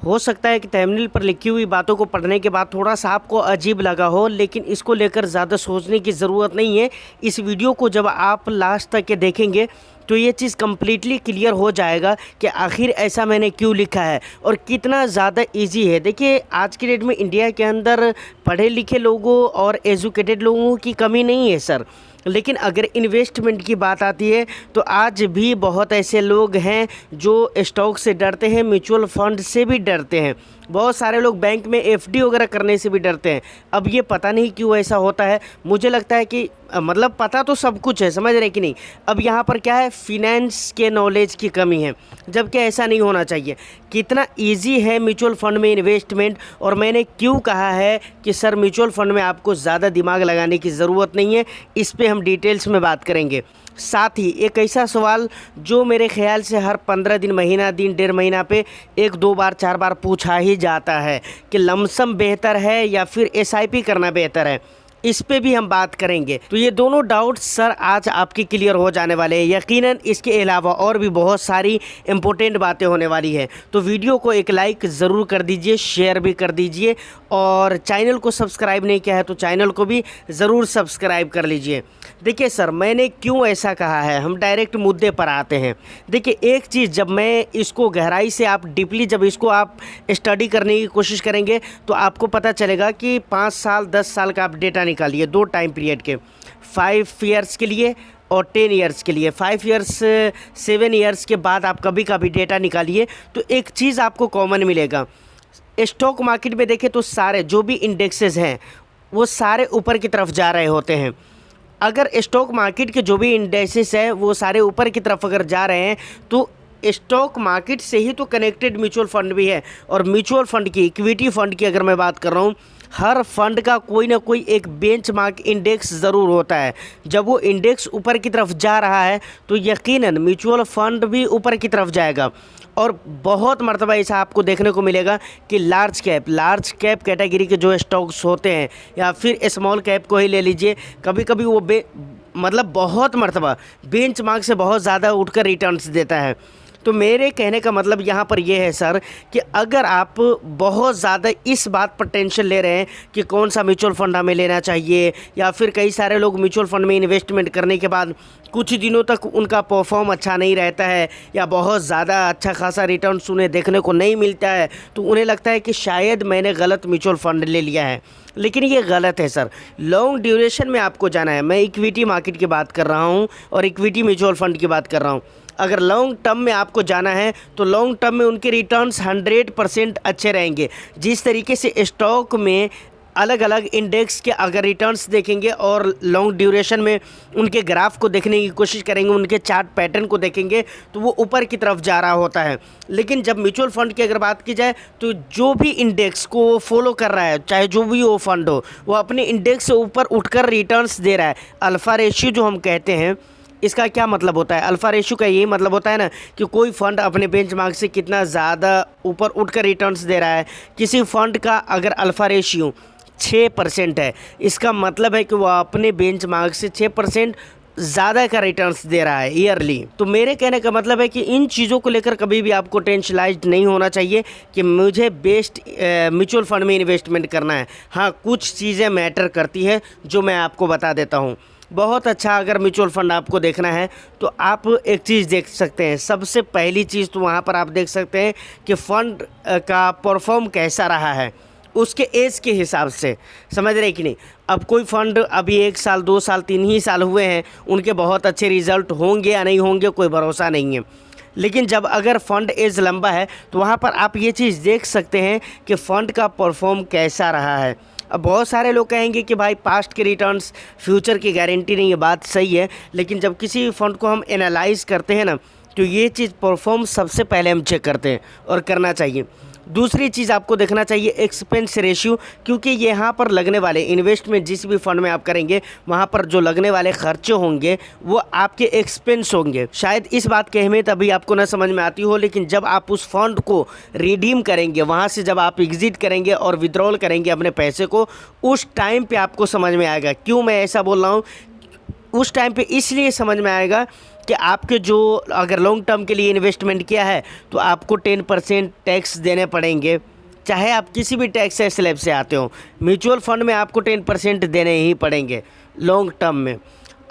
हो सकता है कि थंबनेल पर लिखी हुई बातों को पढ़ने के बाद थोड़ा सा आपको अजीब लगा हो, लेकिन इसको लेकर ज़्यादा सोचने की ज़रूरत नहीं है। इस वीडियो को जब आप लास्ट तक के देखेंगे तो ये चीज़ कम्प्लीटली क्लियर हो जाएगा कि आखिर ऐसा मैंने क्यों लिखा है और कितना ज़्यादा इजी है। देखिए, आज की डेट में इंडिया के अंदर पढ़े लिखे लोगों और एजुकेटेड लोगों की कमी नहीं है सर, लेकिन अगर इन्वेस्टमेंट की बात आती है तो आज भी बहुत ऐसे लोग हैं जो स्टॉक से डरते हैं, म्यूचुअल फंड से भी डरते हैं, बहुत सारे लोग बैंक में एफडी वगैरह करने से भी डरते हैं। अब ये पता नहीं क्यों ऐसा होता है। मुझे लगता है कि मतलब पता तो सब कुछ है, समझ रहे कि नहीं। अब यहाँ पर क्या है, फिनेंस के नॉलेज की कमी है, जबकि ऐसा नहीं होना चाहिए। कितना इजी है म्यूचुअल फंड में इन्वेस्टमेंट, और मैंने क्यों कहा है कि सर म्यूचुअल फंड में आपको ज़्यादा दिमाग लगाने की ज़रूरत नहीं है, इस पर हम डिटेल्स में बात करेंगे। साथ ही एक ऐसा सवाल जो मेरे ख्याल से हर 15 दिन, महीना दिन, 1.5 महीना पे 1, 2 बार, 4 बार पूछा ही जाता है कि लमसम बेहतर है या फिर एसआईपी करना बेहतर है। इस पे भी हम बात करेंगे। तो ये दोनों डाउट्स सर आज आपके क्लियर हो जाने वाले हैं। यकीनन इसके अलावा और भी बहुत सारी इंपॉर्टेंट बातें होने वाली है। तो वीडियो को एक लाइक ज़रूर कर दीजिए, शेयर भी कर दीजिए, और चैनल को सब्सक्राइब नहीं किया है तो चैनल को भी ज़रूर सब्सक्राइब कर लीजिए। देखिए सर, मैंने क्यों ऐसा कहा है, हम डायरेक्ट मुद्दे पर आते हैं। देखिए, एक चीज़ जब मैं इसको गहराई से आप डीपली जब इसको आप स्टडी करने की कोशिश करेंगे तो आपको पता चलेगा कि 5 साल 10 साल का आप डेटा निकालिए, 2 टाइम पीरियड के, 5 ईयर्स के लिए और 10 ईयर्स के लिए। 5 ईयर्स 7 ईयर्स के बाद आप कभी कभी डेटा निकालिए तो एक चीज़ आपको कॉमन मिलेगा। स्टॉक मार्केट में देखें तो सारे जो भी इंडेक्सेस हैं वो सारे ऊपर की तरफ जा रहे होते हैं। अगर स्टॉक मार्केट के जो भी इंडेक्सेस हैं वो सारे ऊपर की तरफ अगर जा रहे हैं तो स्टॉक मार्केट से ही तो कनेक्टेड म्यूचुअल फंड भी है। और म्यूचुअल फंड की, इक्विटी फंड की अगर मैं बात कर रहा हूँ, हर फंड का कोई ना कोई एक बेंचमार्क इंडेक्स ज़रूर होता है। जब वो इंडेक्स ऊपर की तरफ जा रहा है तो यकीनन म्यूचुअल फंड भी ऊपर की तरफ जाएगा। और बहुत मर्तबा ऐसा आपको देखने को मिलेगा कि लार्ज कैप कैटेगरी के जो स्टॉक्स होते हैं, या फिर स्मॉल कैप को ही ले लीजिए, कभी कभी वो मतलब बहुत मर्तबा बेंचमार्क से बहुत ज़्यादा उठकर रिटर्न्स देता है। तो मेरे कहने का मतलब यहाँ पर यह है सर कि अगर आप बहुत ज़्यादा इस बात पर टेंशन ले रहे हैं कि कौन सा म्यूचुअल फंड हमें लेना चाहिए, या फिर कई सारे लोग म्यूचुअल फंड में इन्वेस्टमेंट करने के बाद कुछ दिनों तक उनका परफॉर्म अच्छा नहीं रहता है, या बहुत ज़्यादा अच्छा खासा रिटर्न्स उन्हें देखने को नहीं मिलता है, तो उन्हें लगता है कि शायद मैंने गलत म्यूचुअल फंड ले लिया है। लेकिन ये गलत है सर। लॉन्ग ड्यूरेशन में आपको जाना है। मैं इक्विटी मार्केट की बात कर रहा हूँ और इक्विटी म्यूचुअल फंड की बात कर रहा हूँ। अगर लॉन्ग टर्म में आपको जाना है तो लॉन्ग टर्म में उनके रिटर्न्स 100% अच्छे रहेंगे। जिस तरीके से स्टॉक में अलग अलग इंडेक्स के अगर रिटर्न्स देखेंगे और लॉन्ग ड्यूरेशन में उनके ग्राफ को देखने की कोशिश करेंगे, उनके चार्ट पैटर्न को देखेंगे, तो वो ऊपर की तरफ जा रहा होता है। लेकिन जब म्यूचुअल फंड की अगर बात की जाए तो जो भी इंडेक्स को फॉलो कर रहा है, चाहे जो भी वो फंड हो, वो अपने इंडेक्स से ऊपर उठकर रिटर्न्स दे रहा है। अल्फ़ा रेशियो जो हम कहते हैं, इसका क्या मतलब होता है? अल्फ़ा रेशियो का यही मतलब होता है ना कि कोई फ़ंड अपने बेंचमार्क से कितना ज़्यादा ऊपर उठकर रिटर्न्स दे रहा है। किसी फ़ंड का अगर अल्फ़ा रेशियो 6% है, इसका मतलब है कि वह अपने बेंचमार्क से 6% ज़्यादा का रिटर्न्स दे रहा है ईयरली। तो मेरे कहने का मतलब है कि इन चीज़ों को लेकर कभी भी आपको टेंशनाइज्ड नहीं होना चाहिए कि मुझे बेस्ट म्यूचुअल फंड में इन्वेस्टमेंट करना है। हाँ, कुछ चीज़ें मैटर करती है जो मैं आपको बता देता हूँ। बहुत अच्छा अगर म्यूचुअल फंड आपको देखना है तो आप एक चीज़ देख सकते हैं। सबसे पहली चीज़ तो वहाँ पर आप देख सकते हैं कि फ़ंड का परफॉर्म कैसा रहा है उसके एज के हिसाब से, समझ रहे कि नहीं। अब कोई फ़ंड अभी 1 साल 2 साल 3 ही साल हुए हैं, उनके बहुत अच्छे रिज़ल्ट होंगे या नहीं होंगे कोई भरोसा नहीं है। लेकिन जब अगर फ़ंड एज लंबा है तो वहाँ पर आप ये चीज़ देख सकते हैं कि फ़ंड का परफॉर्म कैसा रहा है। अब बहुत सारे लोग कहेंगे कि भाई पास्ट के रिटर्न्स फ्यूचर की गारंटी नहीं है, बात सही है। लेकिन जब किसी फ़ंड को हम एनालाइज़ करते हैं ना, तो ये चीज़ परफॉर्म सबसे पहले हम चेक करते हैं और करना चाहिए। दूसरी चीज़ आपको देखना चाहिए एक्सपेंस रेशियो, क्योंकि यहाँ पर लगने वाले इन्वेस्टमेंट जिस भी फंड में आप करेंगे वहाँ पर जो लगने वाले खर्चे होंगे वो आपके एक्सपेंस होंगे। शायद इस बात की अहमियत अभी आपको ना समझ में आती हो, लेकिन जब आप उस फंड को रिडीम करेंगे, वहाँ से जब आप एग्जिट करेंगे और विड्रॉल करेंगे अपने पैसे को, उस टाइम पर आपको समझ में आएगा। क्यों मैं ऐसा बोल रहा हूँ? उस टाइम पे इसलिए समझ में आएगा कि आपके जो अगर लॉन्ग टर्म के लिए इन्वेस्टमेंट किया है तो आपको 10% टैक्स देने पड़ेंगे, चाहे आप किसी भी टैक्स स्लैब से आते हो। म्यूचुअल फंड में आपको 10% देने ही पड़ेंगे लॉन्ग टर्म में।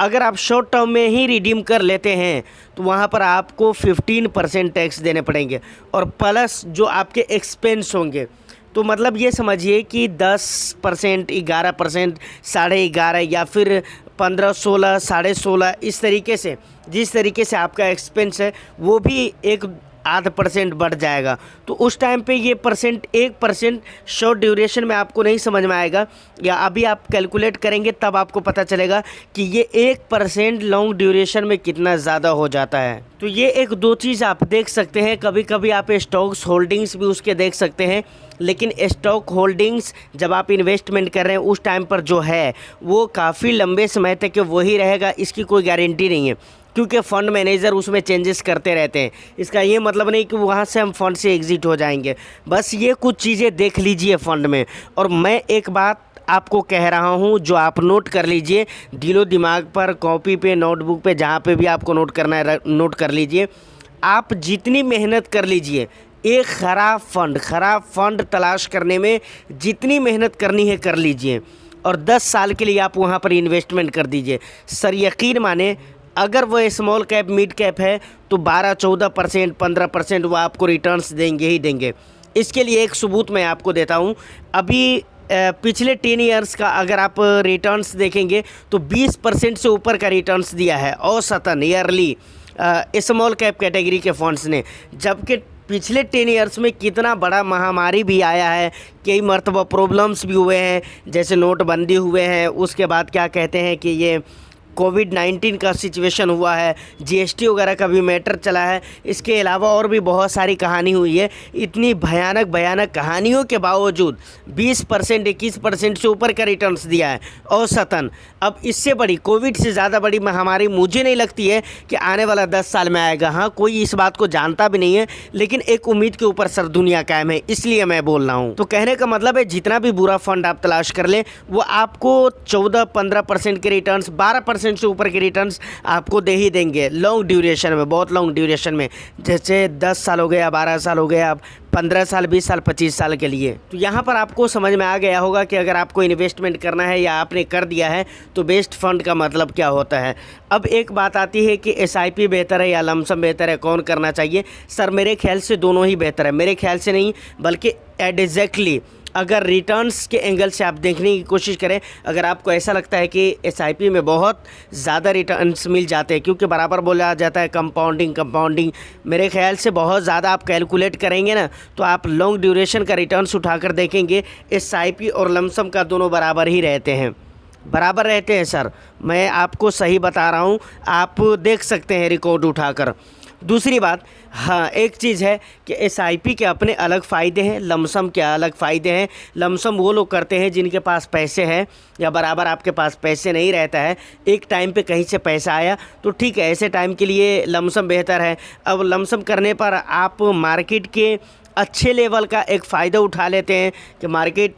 अगर आप शॉर्ट टर्म में ही रिडीम कर लेते हैं तो वहाँ पर आपको 15% टैक्स देने पड़ेंगे, और प्लस जो आपके एक्सपेंस होंगे, तो मतलब ये समझिए कि 10%, 11%, 11.5% या फिर 15, 16, 16.5, इस तरीके से जिस तरीके से आपका एक्सपेंस है वो भी 1.5% बढ़ जाएगा। तो उस टाइम पे ये 1% शॉर्ट ड्यूरेशन में आपको नहीं समझ में आएगा, या अभी आप कैलकुलेट करेंगे तब आपको पता चलेगा कि ये 1% लॉन्ग ड्यूरेशन में कितना ज़्यादा हो जाता है। तो ये 1-2 चीज़ आप देख सकते हैं। कभी कभी आप स्टॉक्स होल्डिंग्स भी उसके देख सकते हैं, लेकिन स्टॉक होल्डिंग्स जब आप इन्वेस्टमेंट कर रहे हैं उस टाइम पर जो है वो काफ़ी लंबे समय तक वही रहेगा, इसकी कोई गारंटी नहीं है, क्योंकि फ़ंड मैनेजर उसमें चेंजेस करते रहते हैं। इसका ये मतलब नहीं कि वहाँ से हम फ़ंड से एग्ज़िट हो जाएंगे। बस ये कुछ चीज़ें देख लीजिए फ़ंड में। और मैं एक बात आपको कह रहा हूँ जो आप नोट कर लीजिए, दिलो दिमाग पर, कॉपी पे, नोटबुक पे, जहाँ पे भी आपको नोट करना है नोट कर लीजिए। आप जितनी मेहनत कर लीजिए, एक ख़राब फंड तलाश करने में जितनी मेहनत करनी है कर लीजिए, और 10 साल के लिए आप वहाँ पर इन्वेस्टमेंट कर दीजिए। सर यकीन माने, अगर वो स्मॉल कैप, मिड कैप है तो 12-14%, 15% वो आपको रिटर्न्स देंगे ही देंगे। इसके लिए एक सबूत मैं आपको देता हूँ। अभी पिछले 10 ईयर्स का अगर आप रिटर्न्स देखेंगे तो 20% से ऊपर का रिटर्न्स दिया है औसतन ईयरली स्मॉल कैप कैटेगरी के फंड्स ने। जबकि पिछले 10 ईयर्स में कितना बड़ा महामारी भी आया है, कई मरतबा प्रॉब्लम्स भी हुए हैं, जैसे नोटबंदी हुए हैं, उसके बाद क्या कहते हैं कि ये कोविड-19 का सिचुएशन हुआ है, जीएसटी वगैरह का भी मैटर चला है। इसके अलावा और भी बहुत सारी कहानी हुई है। इतनी भयानक कहानियों के बावजूद 20%, 21% से ऊपर का रिटर्न्स दिया है औसतन। अब इससे बड़ी, कोविड से ज़्यादा बड़ी महामारी मुझे नहीं लगती है कि आने वाला 10 साल में आएगा। हाँ, कोई इस बात को जानता भी नहीं है, लेकिन एक उम्मीद के ऊपर सर दुनिया कायम है, इसलिए मैं बोल रहा हूँ। तो कहने का मतलब है जितना भी बुरा फंड आप तलाश कर लें वो आपको 14-15% के रिटर्न्स, 12% से ऊपर के रिटर्न्स आपको दे ही देंगे लॉन्ग ड्यूरेशन में, बहुत लॉन्ग ड्यूरेशन में। जैसे 10 साल हो गया, 12 साल हो गया, 15 साल, 20 साल, 25 साल के लिए। तो यहाँ पर आपको समझ में आ गया होगा कि अगर आपको इन्वेस्टमेंट करना है या आपने कर दिया है तो बेस्ट फंड का मतलब क्या होता है। अब एक बात आती है कि एसआईपी बेहतर है या लमसम बेहतर है, कौन करना चाहिए। सर मेरे ख्याल से दोनों ही बेहतर है। मेरे ख्याल से नहीं बल्कि एग्जैक्टली अगर रिटर्न्स के एंगल से आप देखने की कोशिश करें, अगर आपको ऐसा लगता है कि एसआईपी में बहुत ज़्यादा रिटर्न्स मिल जाते हैं, क्योंकि बराबर बोला जाता है कंपाउंडिंग, मेरे ख्याल से बहुत ज़्यादा आप कैलकुलेट करेंगे ना तो आप लॉन्ग ड्यूरेशन का रिटर्न्स उठाकर देखेंगे एसआईपी और लमसम का दोनों बराबर ही रहते हैं, बराबर रहते हैं सर। मैं आपको सही बता रहा हूँ, आप देख सकते हैं रिकॉर्ड उठाकर। दूसरी बात, हाँ एक चीज़ है कि एसआईपी के अपने अलग फ़ायदे हैं, लमसम के अलग फ़ायदे हैं। लमसम वो लोग करते हैं जिनके पास पैसे हैं या बराबर आपके पास पैसे नहीं रहता है, एक टाइम पे कहीं से पैसा आया तो ठीक है, ऐसे टाइम के लिए लमसम बेहतर है। अब लमसम करने पर आप मार्केट के अच्छे लेवल का एक फ़ायदा उठा लेते हैं कि मार्केट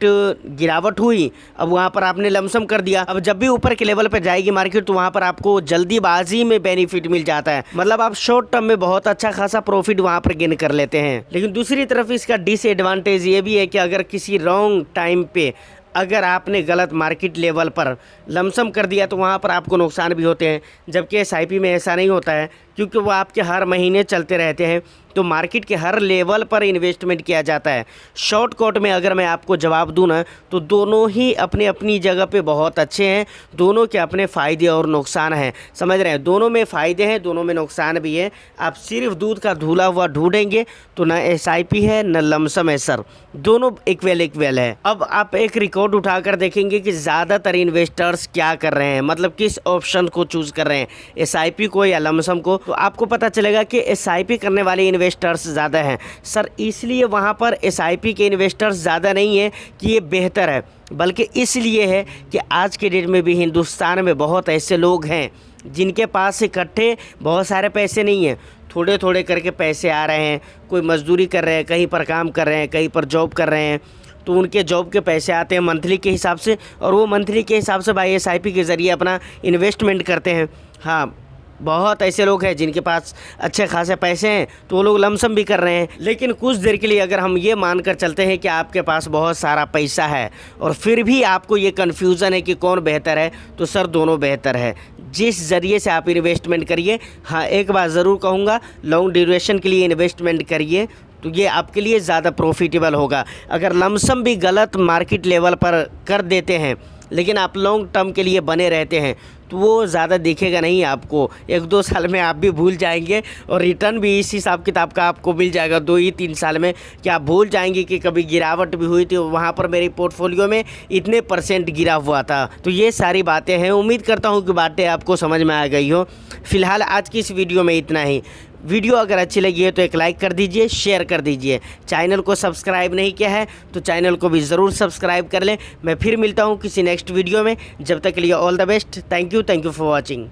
गिरावट हुई, अब वहाँ पर आपने लमसम कर दिया। अब जब भी ऊपर के लेवल पर जाएगी मार्केट तो वहाँ पर आपको जल्दीबाजी में बेनिफिट मिल जाता है, मतलब आप शॉर्ट टर्म में बहुत अच्छा खासा प्रॉफिट वहाँ पर गेन कर लेते हैं। लेकिन दूसरी तरफ इसका डिसएडवांटेज ये भी है कि अगर किसी रॉन्ग टाइम पे अगर आपने गलत मार्केट लेवल पर लमसम कर दिया तो वहाँ पर आपको नुकसान भी होते हैं। जबकि एसआईपी में ऐसा नहीं होता है, क्योंकि वो आपके हर महीने चलते रहते हैं, तो मार्केट के हर लेवल पर इन्वेस्टमेंट किया जाता है। शॉर्ट कट में अगर मैं आपको जवाब दूँ ना तो दोनों ही अपनी अपनी जगह पे बहुत अच्छे हैं, दोनों के अपने फ़ायदे और नुकसान हैं, समझ रहे हैं। दोनों में फ़ायदे हैं, दोनों में नुकसान भी है। आप सिर्फ दूध का धुला हुआ ढूंढेंगे तो न एसआईपी है न लमसम है सर, दोनों इक्वल है। अब आप एक रिकॉर्ड उठाकर देखेंगे कि ज़्यादातर इन्वेस्टर्स क्या कर रहे हैं, मतलब किस ऑप्शन को चूज़ कर रहे हैं, एसआईपी को या लमसम को, तो आपको पता चलेगा कि एसआईपी करने वाले इन्वेस्टर्स ज़्यादा हैं सर। इसलिए वहाँ पर एसआईपी के इन्वेस्टर्स ज़्यादा नहीं है कि ये बेहतर है, बल्कि इसलिए है कि आज के डेट में भी हिंदुस्तान में बहुत ऐसे लोग हैं जिनके पास इकट्ठे बहुत सारे पैसे नहीं हैं, थोड़े थोड़े करके पैसे आ रहे हैं। कोई मजदूरी कर रहे हैं, कहीं पर काम कर रहे हैं, कहीं पर जॉब कर रहे हैं, तो उनके जॉब के पैसे आते हैं मंथली के हिसाब से, और वो मंथली के हिसाब से भाई एसआईपी के ज़रिए अपना इन्वेस्टमेंट करते हैं। हाँ, बहुत ऐसे लोग हैं जिनके पास अच्छे खासे पैसे हैं तो वो लोग लमसम भी कर रहे हैं। लेकिन कुछ देर के लिए अगर हम ये मानकर चलते हैं कि आपके पास बहुत सारा पैसा है और फिर भी आपको ये कन्फ्यूज़न है कि कौन बेहतर है, तो सर दोनों बेहतर है। जिस ज़रिए से आप इन्वेस्टमेंट करिए, हाँ एक बात ज़रूर कहूँगा, लॉन्ग ड्यूरेशन के लिए इन्वेस्टमेंट करिए तो ये आपके लिए ज़्यादा प्रॉफिटेबल होगा। अगर लमसम भी गलत मार्केट लेवल पर कर देते हैं लेकिन आप लॉन्ग टर्म के लिए बने रहते हैं तो वो ज़्यादा दिखेगा नहीं आपको। 1-2 साल में आप भी भूल जाएंगे और रिटर्न भी इस हिसाब किताब का आपको मिल जाएगा 2-3 साल में, कि आप भूल जाएंगे कि कभी गिरावट भी हुई थी, वहाँ पर मेरी पोर्टफोलियो में इतने % गिरा हुआ था। तो ये सारी बातें हैं। उम्मीद करता हूँ कि बातें आपको समझ में आ गई हो। फिलहाल आज की इस वीडियो में इतना ही। वीडियो अगर अच्छी लगी है तो एक लाइक कर दीजिए, शेयर कर दीजिए। चैनल को सब्सक्राइब नहीं किया है तो चैनल को भी ज़रूर सब्सक्राइब कर लें। मैं फिर मिलता हूँ किसी नेक्स्ट वीडियो में। जब तक के लिए all the best. Thank you for watching.